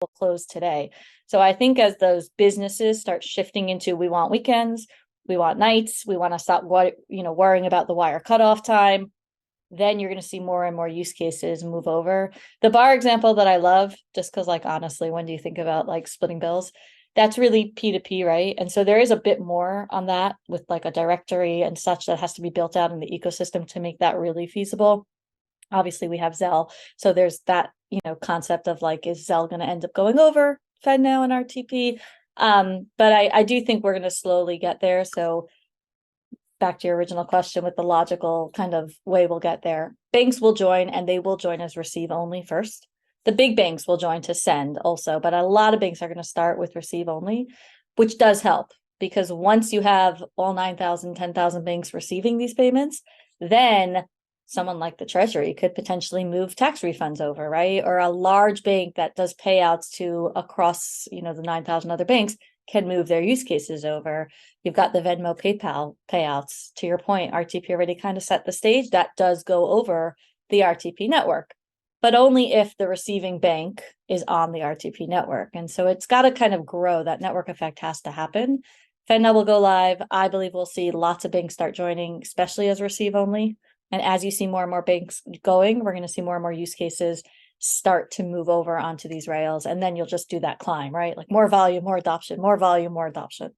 close today. So I think as those businesses start shifting into, we want weekends, we want nights, we want to stop worrying about the wire cutoff time, then you're going to see more and more use cases move over. The bar example that I love, just because, like, honestly, when do you think about like splitting bills? That's really P2P, right? And so there is a bit more on that with like a directory and such that has to be built out in the ecosystem to make that really feasible. Obviously, we have Zelle. So there's that, concept of like, is Zelle going to end up going over FedNow and RTP? But I do think we're going to slowly get there. So back to your original question, with the logical kind of way we'll get there, banks will join, and they will join as receive only first. The big banks will join to send also, but a lot of banks are going to start with receive only, which does help, because once you have all 9,000, 10,000 banks receiving these payments, then someone like the Treasury could potentially move tax refunds over, right? Or a large bank that does payouts to across, the 9,000 other banks can move their use cases over. You've got the Venmo, PayPal payouts. To your point, RTP already kind of set the stage. That does go over the RTP network, but only if the receiving bank is on the RTP network. And so it's got to kind of grow. That network effect has to happen. FedNow will go live. I believe we'll see lots of banks start joining, especially as receive only. And as you see more and more banks going, we're going to see more and more use cases start to move over onto these rails. And then you'll just do that climb, right? Like more volume, more adoption, more volume, more adoption.